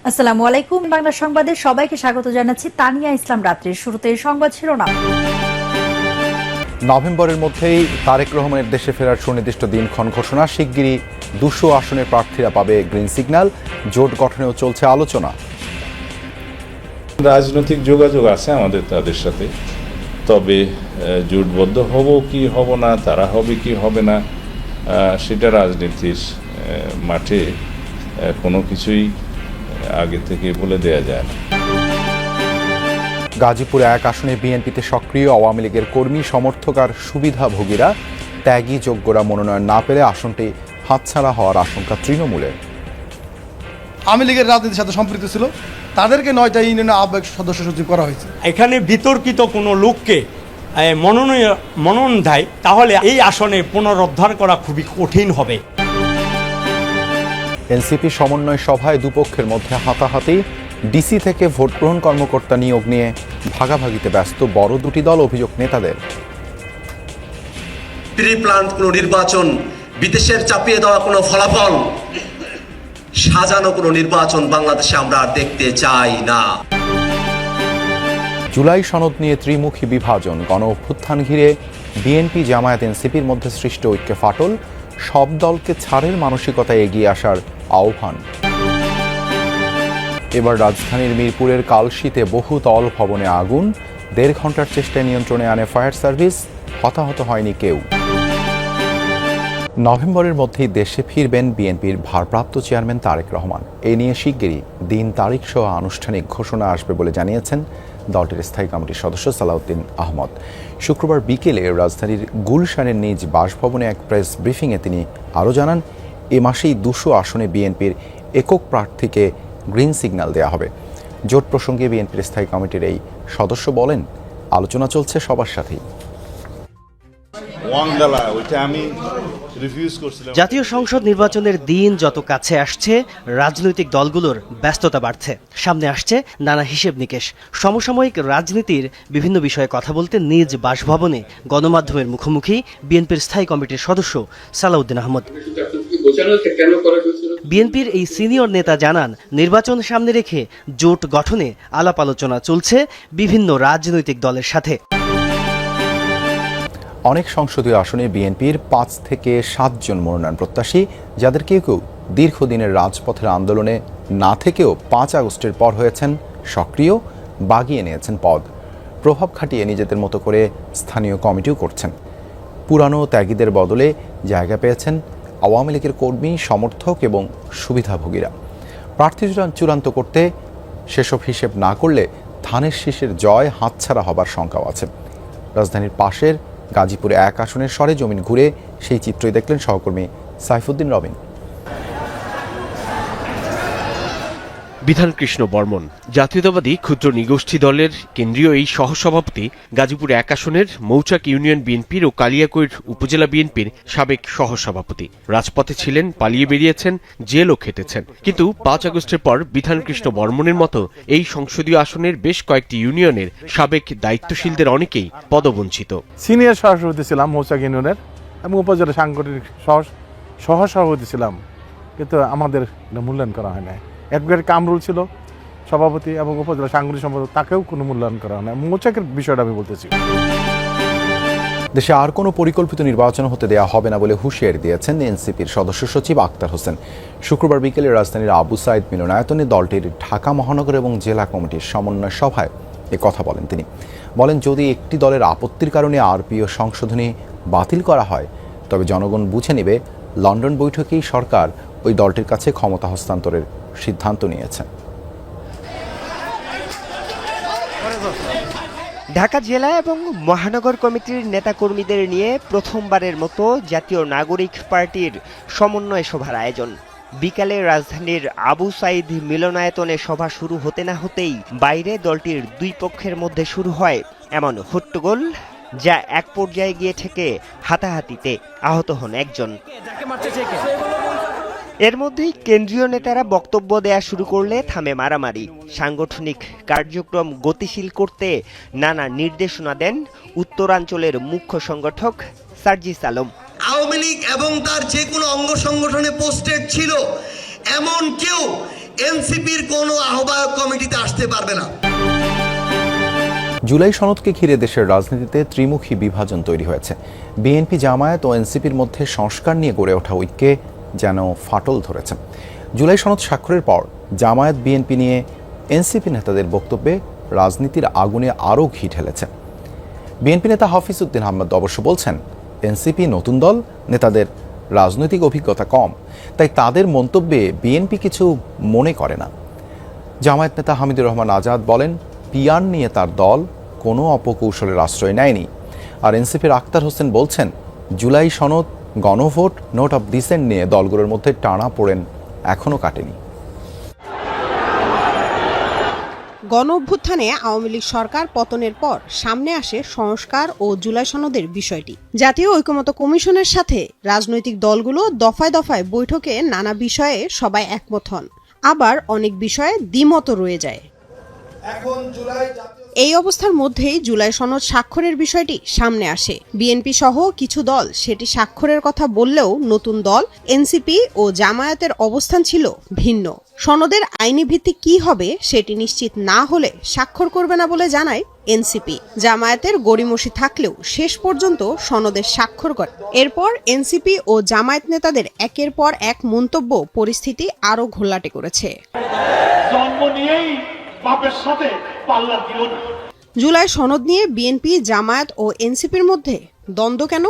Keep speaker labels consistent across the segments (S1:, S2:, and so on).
S1: আসসালামু আলাইকুম। বাংলা সংবাদে সবাইকে স্বাগত জানাচ্ছি। তানিয়া ইসলাম। রাত্রির শুরুতে সংবাদ শিরোনাম।
S2: নভেম্বরের মধ্যেই তারেক রহমানের দেশে ফেরার সুনির্দিষ্ট দিনক্ষণ ঘোষণা। শিগগিরই 200 আসনের প্রার্থীরা পাবে গ্রিন সিগন্যাল। জোট গঠনেও চলছে আলোচনা।
S3: রাজনৈতিক যোগাযোগ আছে আমাদের তাদের সাথে, তবে জোটবদ্ধ হব কি হব না, তারা হবে কি হবে না, সেটা রাজনীতির মাঠে কোনো কিছুই আগে থেকে বলে দেয়া যায় না।
S2: গাজীপুরে এক আসনে বিএনপিতে সক্রিয় আওয়ামী লীগের কর্মী সমর্থক আর সুবিধাভোগীরা ত্যাগী যোগ্যরা মনোনয়ন না পেলে আসনটি হাতছাড়া হওয়ার আশঙ্কা তৃণমূলের।
S4: আওয়ামী লীগের রাজনীতির সাথে সম্পৃক্ত ছিল, তাদেরকে 9টা ইউনিয়নের আহ্বায়ক সদস্য সচিব করা হয়েছে।
S5: এখানে বিতর্কিত কোনো লোককে মনোনয়ন দেয়, তাহলে এই আসনে পুনরুদ্ধার করা খুবই কঠিন হবে।
S2: এনসিপি সমন্বয় সভায় দুপক্ষের মধ্যে হাতাহাতি। ডিসি থেকে ভোট গ্রহণ কর্মকর্তা নিয়োগ নিয়ে ভাগাভাগিতে ব্যস্ত বড় দুটি দল। অভিযোগ নেতাদের।
S6: প্রি প্ল্যান্ড কোনো নির্বাচন, বিদেশের চাপিয়ে দেওয়া কোনো ফলাফল, সাজানো কোনো নির্বাচন বাংলাদেশে আমরা আর দেখতে চাই না।
S2: জুলাই সনদ নিয়ে ত্রিমুখী বিভাজন। গণ অভ্যুত্থান ঘিরে বিএনপি জামায়াত এনসিপির মধ্যে সৃষ্ট ঐক্যে ফাটল। সব দলকে ছাড়ের মানসিকতায় এগিয়ে আসার আহ্বান। এবার রাজধানীর মিরপুরের কালশীতে বহুতল ভবনে আগুন। 1.5 ঘন্টার চেষ্টায় নিয়ন্ত্রণে আনে ফায়ার সার্ভিস। হতাহত হয়নি কেউ। নভেম্বরের মধ্যেই দেশে ফিরবেন বিএনপির ভারপ্রাপ্ত চেয়ারম্যান তারেক রহমান। এ নিয়ে শিগগিরই দিন তারিখ সহ আনুষ্ঠানিক ঘোষণা আসবে বলে জানিয়েছেন দলটির স্থায়ী কমিটির সদস্য সালাউদ্দিন আহমদ। শুক্রবার বিকেলে রাজধানীর গুলশানের নিজ বাসভবনে এক প্রেস ব্রিফিংয়ে তিনি আরও জানান, এ মাসেই 200 আসনে বিএনপির একক প্রার্থীকে গ্রিন সিগন্যাল দেওয়া হবে। জোট প্রসঙ্গে বিএনপির স্থায়ী কমিটির এই সদস্য বলেন, আলোচনা চলছে সবার সাথেই।
S7: জাতীয় সংসদ নির্বাচনের দিন যত কাছে আসছে, রাজনৈতিক দলগুলোর ব্যস্ততা বাড়ছে। সামনে আসছে নানা হিসেব নিকেশ। সমসাময়িক রাজনীতির বিভিন্ন বিষয়ে কথা বলতে নিজ বাসভবনে গণমাধ্যমের মুখোমুখি বিএনপির স্থায়ী কমিটির সদস্য সালাউদ্দিন আহমদ। বিএনপির এই সিনিয়র নেতা জানান, নির্বাচন সামনে রেখে জোট গঠনে আলাপ আলোচনা চলছে বিভিন্ন রাজনৈতিক দলের সাথে।
S2: অনেক সংসদীয় আসনে বিএনপির 5 থেকে 7 জন মনোনয়ন প্রত্যাশী, যাদের কেউ কেউ দীর্ঘদিনের রাজপথের আন্দোলনে না থেকেও 5 আগস্টের পর হয়েছেন সক্রিয়, বাগিয়ে নিয়েছেন পদ। প্রভাব খাটিয়ে নিজেদের মতো করে স্থানীয় কমিটিও করছেন। পুরানো ত্যাগীদের বদলে জায়গা পেয়েছেন আওয়ামী লীগের কর্মী সমর্থক এবং সুবিধাভোগীরা। প্রার্থী চূড়ান্ত করতে সেসব হিসেব না করলে ধানের শীষের জয় হাতছাড়া হবার শঙ্কাও আছে। রাজধানীর পাশের গাজীপুরে এক আসনের সরেজমিন ঘুরে সেই চিত্রই দেখলেন সহকর্মী সাইফুদ্দিন রবিন।
S8: বিধানকৃষ্ণ বর্মন জাতীয়তাবাদী ক্ষুদ্র নৃগোষ্ঠী দলের কেন্দ্রীয় এই সহসভাপতি, গাজীপুর এক আসনের মৌচাক ইউনিয়ন বিএনপির ও কালিয়াকৈর উপজেলা বিএনপির সাবেক সহসভাপতি। রাজপথে ছিলেন, পালিয়ে বেরিয়েছেন, জেলও খেটেছেন। কিন্তু 5 আগস্টের পর বিধানকৃষ্ণ বর্মনের মতো এই সংসদীয় আসনের বেশ কয়েকটি ইউনিয়নের সাবেক দায়িত্বশীলদের অনেকেই পদবঞ্চিত।
S9: সিনিয়র সহসভাপতি ছিলাম মৌচাক ইউনিয়নের, আমি উপজেলা সাংগঠনিক সহসভাপতি ছিলাম, কিন্তু আমাদের মূল্যায়ন করা হয় না। অ্যাডভোকেট কামরুল ছিল সভাপতি এবং উপজেলা সাংগঠনিক সম্পাদক, তাকেও কোনো মূল্যায়ন করা হয় না। মৌচাকের বিষয়টা আমি বলতেছি।
S2: দেশে আর কোনো পরিকল্পিত নির্বাচন হতে দেওয়া হবে না বলে হুঁশিয়ারি দিয়েছেন এনসিপির সদস্য সচিব আক্তার হোসেন। শুক্রবার বিকেলে রাজধানীর আবু সাইদ মিলনায়তনে দলটির ঢাকা মহানগর এবং জেলা কমিটির সমন্বয় সভায় এ কথা বলেন তিনি। বলেন, যদি একটি দলের আপত্তির কারণে আরপিও সংশোধনী বাতিল করা হয়, তবে জনগণ বুঝে নেবে লন্ডন বৈঠকেই সরকার ওই দলটির কাছে ক্ষমতা হস্তান্তরের সিদ্ধান্ত নিয়েছে।
S10: ঢাকা জেলা এবং মহানগর কমিটির নেতাকর্মীদের নিয়ে প্রথমবারের মতো জাতীয় নাগরিক পার্টির সমন্বয় সভার আয়োজন। বিকালে রাজধানীর আবু সাইদ মিলনায়তনে সভা শুরু হতে না হতেই বাইরে দলটির দুই পক্ষের মধ্যে শুরু হয় এমন হট্টগোল, যা এক পর্যায়ে গিয়ে ঠেকে হাতাহাতিতে। আহত হন একজন। এর মধ্যেই কেন্দ্রীয় নেতারা বক্তব্য দেয়া শুরু করলে থামে মারামারি। সাংগঠনিক কার্যক্রম গতিশীল করতে নানা নির্দেশনা দেন উত্তরাঞ্চলের মুখ্য সংগঠক সার্জিস আলম।
S6: আওয়ামী লীগ এবং তার যে কোনো অঙ্গ সংগঠনে পোস্টেড ছিল এমন কেউ এনসিপির কোনো আহ্বায়ক কমিটিতে আসতে পারবে না।
S2: জুলাই সনদকে ঘিরে দেশের রাজনীতিতে ত্রিমুখী বিভাজন তৈরি হয়েছে। বিএনপি, জামায়াত ও এনসিপির মধ্যে সংস্কার নিয়ে গড়ে ওঠা ঐক্যে যেন ফাটল ধরেছে। জুলাই সনদ স্বাক্ষরের পর জামায়াত বিএনপি নিয়ে এনসিপি নেতাদের বক্তব্যে রাজনীতির আগুনে আরও ঘি ঢেলেছে। বিএনপি নেতা হাফিজ উদ্দিন আহমেদ অবশ্য বলছেন, এনসিপি নতুন দল, নেতাদের রাজনৈতিক অভিজ্ঞতা কম, তাই তাদের মন্তব্যে বিএনপি কিছু মনে করে না। জামায়াত নেতা হামিদুর রহমান আজাদ বলেন, পিয়ার নিয়ে তার দল কোনো অপকৌশলের আশ্রয় নেয়নি। আর এনসিপির আক্তার হোসেন বলছেন, জুলাই সনদ, গণভোট, নোট অফ ডিসেন্ট নিয়ে দলগুলোর মধ্যে টানাপোড়েন এখনও কাটেনি।
S11: গণঅভ্যুত্থানে আওয়ামী লীগ সরকার পতনের পর সামনে আসে সংস্কার ও জুলাই সনদের বিষয়টি। জাতীয় ঐকমত্য কমিশনের সাথে রাজনৈতিক দলগুলো দফায় দফায় বৈঠকে নানা বিষয়ে সবাই একমত হন, আবার অনেক বিষয়ে দ্বিমত রয়ে যায়। এই অবস্থার মধ্যেই জুলাই সনদ স্বাক্ষরের বিষয়টি সামনে আসে। বিএনপি সহ কিছু দল সেটি স্বাক্ষরের কথা বললেও নতুন দল এনসিপি ও জামায়াতের অবস্থান ছিল ভিন্ন। সনদের আইনি ভিত্তি কি হবে সেটি নিশ্চিত না হলে স্বাক্ষর করবে না বলে জানায় এনসিপি। জামায়াতের গড়িমসি থাকলেও শেষ পর্যন্ত সনদে স্বাক্ষর করে। এরপর এনসিপি ও জামায়াত নেতাদের একের পর এক মন্তব্য পরিস্থিতি আরও ঘোলাটে করেছে। জুলাই সনদ নিয়ে বিএনপি, জামায়াত ও এনসিপির মধ্যে দ্বন্দ্ব কেন?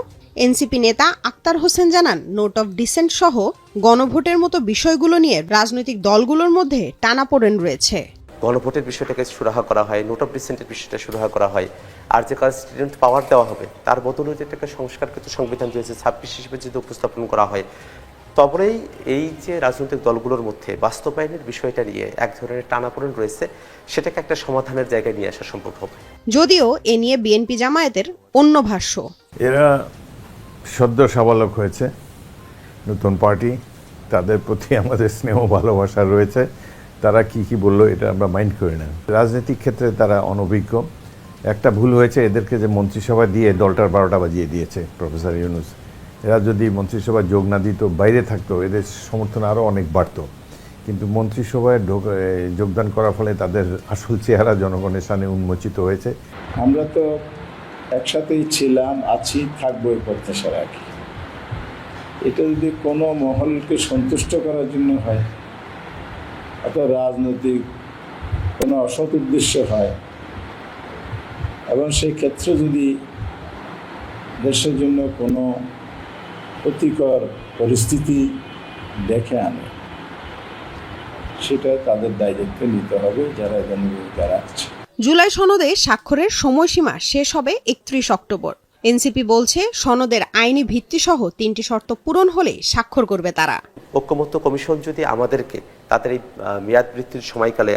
S11: এনসিপি নেতা আক্তার হোসেন জানান, নোট অফ ডিসেন্ট সহ গণভোটের মতো বিষয়গুলো নিয়ে রাজনৈতিক দলগুলোর মধ্যে টানাপোড়েন রয়েছে।
S12: গণভোটের বিষয়টাকে সুরাহা করা হয়, নোট অফ ডিসেন্টের বিষয়টা সুরাহা করা হয়, আর যে কনস্টিটিউয়েন্ট পাওয়ার দেওয়া হবে তার বদলে যেটাকে সংস্কারকৃত সংবিধান রয়েছে 26 হিসেবে যদি উপস্থাপন করা হয়, তবেই এই যে রাজনৈতিক দলগুলোর মধ্যে বাস্তবায়নের বিষয়টা নিয়ে এক ধরনের টানাপোড়েন রয়েছে, সেটাকে একটা সমাধানের জায়গায় নিয়ে আসা সম্ভব হবে।
S11: যদিও এ নিয়ে বিএনপি জামায়াতের অন্য ভাষ্য।
S9: এরা সদ্য সাবালক হয়েছে, নতুন পার্টি, তাদের প্রতি আমাদের স্নেহ ভালোবাসা রয়েছে। তারা কি বললো এটা আমরা মাইন্ড করি না। রাজনৈতিক ক্ষেত্রে তারা অনভিজ্ঞ। একটা ভুল হয়েছে, এদেরকে যে মন্ত্রিসভা দিয়ে দলটার 12টা বাজিয়ে দিয়েছে প্রফেসর ইউনূস। এরা যদি মন্ত্রিসভায় যোগ না দিত, বাইরে থাকতো, এদের সমর্থন আরও অনেক বাড়তো। কিন্তু মন্ত্রিসভায় যোগদান করার ফলে তাদের আসল চেহারা জনগণের সামনে উন্মোচিত হয়েছে।
S13: আমরা তো একসাথেই ছিলাম, আছি, থাকবো এই প্রত্যাশা রাখি। এটা যদি কোনো মহলকে সন্তুষ্ট করার জন্য হয় অথবা রাজনৈতিক কোনো অসৎ উদ্দেশ্য হয়, এবং সেই ক্ষেত্রে যদি দেশের জন্য কোনো ক্ষতিকর পরিস্থিতি ডেকে আনে, সেটা তাদের দায়িত্ব নিতে হবে যারা এদের ভূমিকা রাখছে।
S11: জুলাই সনদে স্বাক্ষরের সময়সীমা শেষ হবে 31 অক্টোবর। এনসিপি বলছে, সনদের আইনি ভিত্তি সহ 3টি শর্ত পূরণ হলে স্বাক্ষর করবে তারা।
S12: ঐকমত্য কমিশন যদি আমাদেরকে তাদের এই মেয়াদ বৃদ্ধির সময়কালে